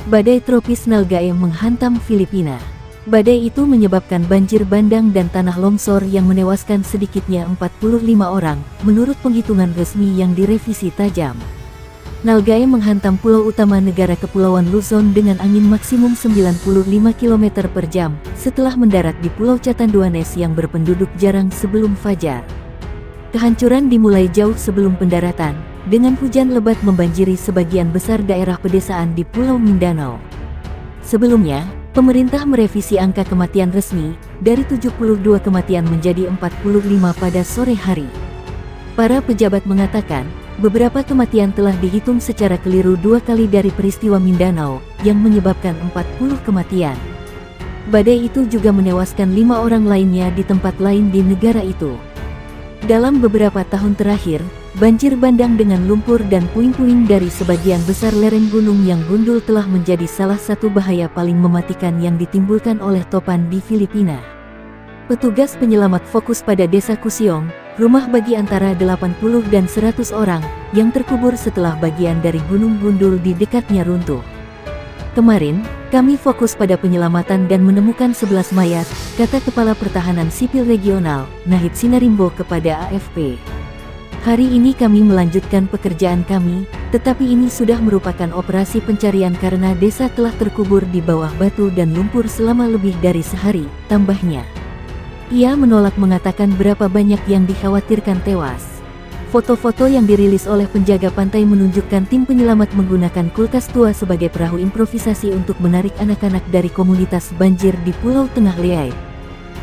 Badai tropis Nalgae menghantam Filipina. Badai itu menyebabkan banjir bandang dan tanah longsor yang menewaskan sedikitnya 45 orang, menurut penghitungan resmi yang direvisi tajam. Nalgae menghantam pulau utama negara Kepulauan Luzon dengan angin maksimum 95 km per jam, setelah mendarat di Pulau Catanduanes yang berpenduduk jarang sebelum fajar. Kehancuran dimulai jauh sebelum pendaratan, dengan hujan lebat membanjiri sebagian besar daerah pedesaan di Pulau Mindanao. Sebelumnya, pemerintah merevisi angka kematian resmi, dari 72 kematian menjadi 45 pada sore hari. Para pejabat mengatakan, beberapa kematian telah dihitung secara keliru 2 kali dari peristiwa Mindanao, yang menyebabkan 40 kematian. Badai itu juga menewaskan 5 orang lainnya di tempat lain di negara itu. Dalam beberapa tahun terakhir, banjir bandang dengan lumpur dan puing-puing dari sebagian besar lereng gunung yang gundul telah menjadi salah satu bahaya paling mematikan yang ditimbulkan oleh topan di Filipina. Petugas penyelamat fokus pada desa Kusiong, rumah bagi antara 80 dan 100 orang, yang terkubur setelah bagian dari gunung gundul di dekatnya runtuh. Kemarin, kami fokus pada penyelamatan dan menemukan 11 mayat, kata Kepala Pertahanan Sipil Regional, Nahid Sinarimbo kepada AFP. Hari ini kami melanjutkan pekerjaan kami, tetapi ini sudah merupakan operasi pencarian karena desa telah terkubur di bawah batu dan lumpur selama lebih dari sehari, tambahnya. Ia menolak mengatakan berapa banyak yang dikhawatirkan tewas. Foto-foto yang dirilis oleh penjaga pantai menunjukkan tim penyelamat menggunakan kulkas tua sebagai perahu improvisasi untuk menarik anak-anak dari komunitas banjir di Pulau Tengah Leai.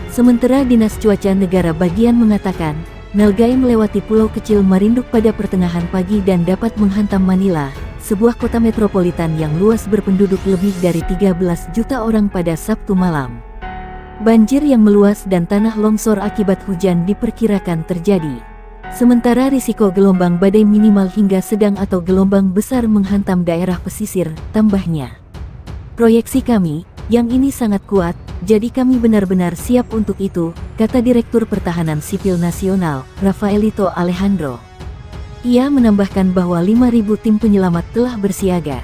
Sementara Dinas Cuaca Negara bagian mengatakan, Nalgae melewati pulau kecil Marinduk pada pertengahan pagi dan dapat menghantam Manila, sebuah kota metropolitan yang luas berpenduduk lebih dari 13 juta orang pada Sabtu malam. Banjir yang meluas dan tanah longsor akibat hujan diperkirakan terjadi. Sementara risiko gelombang badai minimal hingga sedang atau gelombang besar menghantam daerah pesisir, tambahnya. Proyeksi kami, yang ini sangat kuat, jadi kami benar-benar siap untuk itu, kata Direktur Pertahanan Sipil Nasional, Rafaelito Alejandro. Ia menambahkan bahwa 5.000 tim penyelamat telah bersiaga.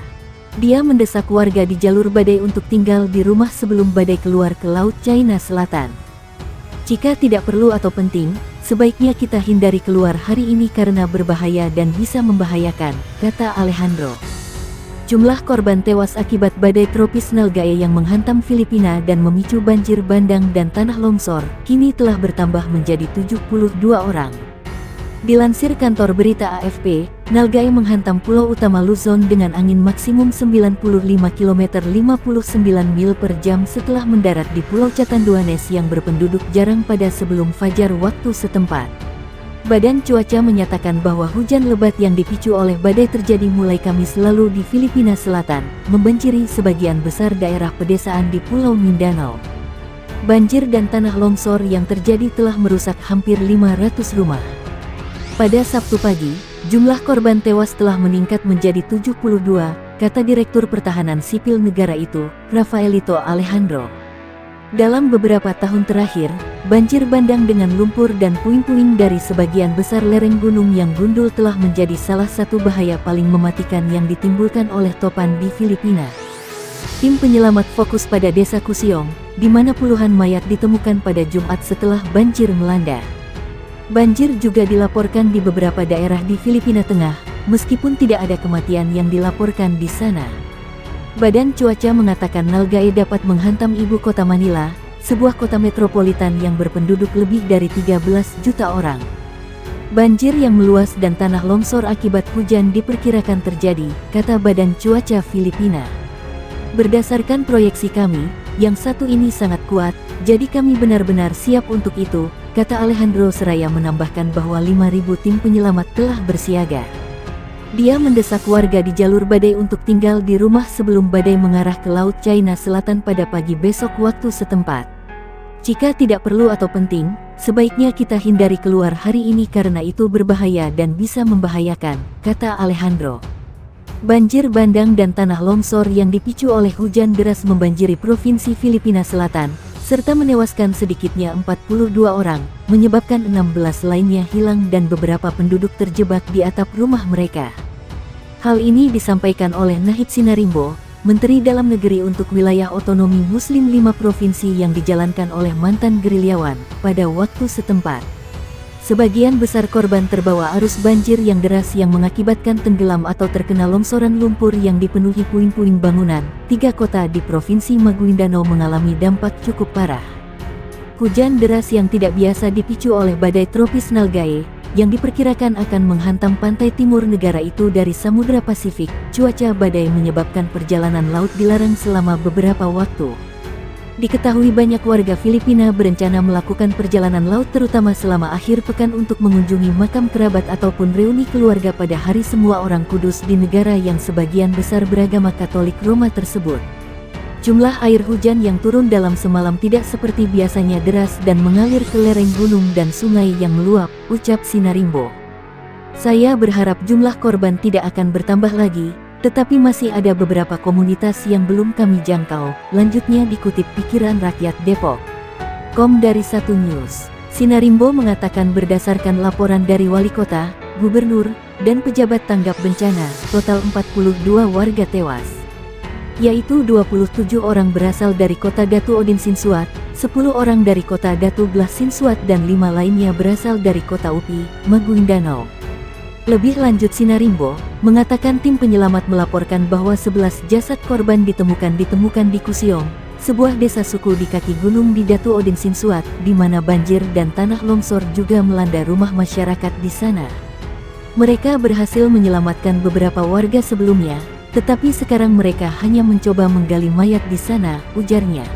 Dia mendesak warga di jalur badai untuk tinggal di rumah sebelum badai keluar ke Laut China Selatan. Jika tidak perlu atau penting, sebaiknya kita hindari keluar hari ini karena berbahaya dan bisa membahayakan, kata Alejandro. Jumlah korban tewas akibat badai tropis Nalgae yang menghantam Filipina dan memicu banjir bandang dan tanah longsor, kini telah bertambah menjadi 72 orang. Dilansir kantor berita AFP, Nalgae menghantam pulau utama Luzon dengan angin maksimum 95 km 59 mil per jam setelah mendarat di Pulau Catanduanes yang berpenduduk jarang pada sebelum fajar waktu setempat. Badan Cuaca menyatakan bahwa hujan lebat yang dipicu oleh badai terjadi mulai Kamis lalu di Filipina Selatan, membanjiri sebagian besar daerah pedesaan di Pulau Mindanao. Banjir dan tanah longsor yang terjadi telah merusak hampir 500 rumah. Pada Sabtu pagi, jumlah korban tewas telah meningkat menjadi 72, kata Direktur Pertahanan Sipil negara itu, Rafaelito Alejandro. Dalam beberapa tahun terakhir, banjir bandang dengan lumpur dan puing-puing dari sebagian besar lereng gunung yang gundul telah menjadi salah satu bahaya paling mematikan yang ditimbulkan oleh topan di Filipina. Tim penyelamat fokus pada desa Kusiong, di mana puluhan mayat ditemukan pada Jumat setelah banjir melanda. Banjir juga dilaporkan di beberapa daerah di Filipina Tengah, meskipun tidak ada kematian yang dilaporkan di sana. Badan Cuaca mengatakan Nalgae dapat menghantam ibu kota Manila, sebuah kota metropolitan yang berpenduduk lebih dari 13 juta orang. Banjir yang meluas dan tanah longsor akibat hujan diperkirakan terjadi, kata Badan Cuaca Filipina. Berdasarkan proyeksi kami, yang satu ini sangat kuat, jadi kami benar-benar siap untuk itu, kata Alejandro seraya menambahkan bahwa 5.000 tim penyelamat telah bersiaga. Dia mendesak warga di jalur badai untuk tinggal di rumah sebelum badai mengarah ke Laut China Selatan pada pagi besok waktu setempat. Jika tidak perlu atau penting, sebaiknya kita hindari keluar hari ini karena itu berbahaya dan bisa membahayakan, kata Alejandro. Banjir bandang dan tanah longsor yang dipicu oleh hujan deras membanjiri Provinsi Filipina Selatan, serta menewaskan sedikitnya 42 orang, menyebabkan 16 lainnya hilang dan beberapa penduduk terjebak di atap rumah mereka. Hal ini disampaikan oleh Nahid Sinarimbo, Menteri Dalam Negeri untuk wilayah otonomi Muslim 5 provinsi yang dijalankan oleh mantan gerilyawan pada waktu setempat. Sebagian besar korban terbawa arus banjir yang deras yang mengakibatkan tenggelam atau terkena longsoran lumpur yang dipenuhi puing-puing bangunan. 3 kota di Provinsi Maguindanao mengalami dampak cukup parah. Hujan deras yang tidak biasa dipicu oleh badai tropis Nalgae, yang diperkirakan akan menghantam pantai timur negara itu dari Samudra Pasifik. Cuaca badai menyebabkan perjalanan laut dilarang selama beberapa waktu. Diketahui banyak warga Filipina berencana melakukan perjalanan laut terutama selama akhir pekan untuk mengunjungi makam kerabat ataupun reuni keluarga pada Hari Semua Orang Kudus di negara yang sebagian besar beragama Katolik Roma tersebut. Jumlah air hujan yang turun dalam semalam tidak seperti biasanya deras dan mengalir ke lereng gunung dan sungai yang meluap, ucap Sinarimbo. Saya berharap jumlah korban tidak akan bertambah lagi, tetapi masih ada beberapa komunitas yang belum kami jangkau, lanjutnya dikutip Pikiran Rakyat Depok. Dari 1 News. Sinarimbo mengatakan berdasarkan laporan dari wali kota, gubernur, dan pejabat tanggap bencana, total 42 warga tewas. Yaitu 27 orang berasal dari kota Datu Odin Sinsuat, 10 orang dari kota Datu Blah Sinsuat dan 5 lainnya berasal dari kota Upi, Maguindanao. Lebih lanjut Sinarimbo, mengatakan tim penyelamat melaporkan bahwa 11 jasad korban ditemukan di Kusiong, sebuah desa suku di kaki gunung di Datu Odin Sinsuat, di mana banjir dan tanah longsor juga melanda rumah masyarakat di sana. Mereka berhasil menyelamatkan beberapa warga sebelumnya, tetapi sekarang mereka hanya mencoba menggali mayat di sana, ujarnya.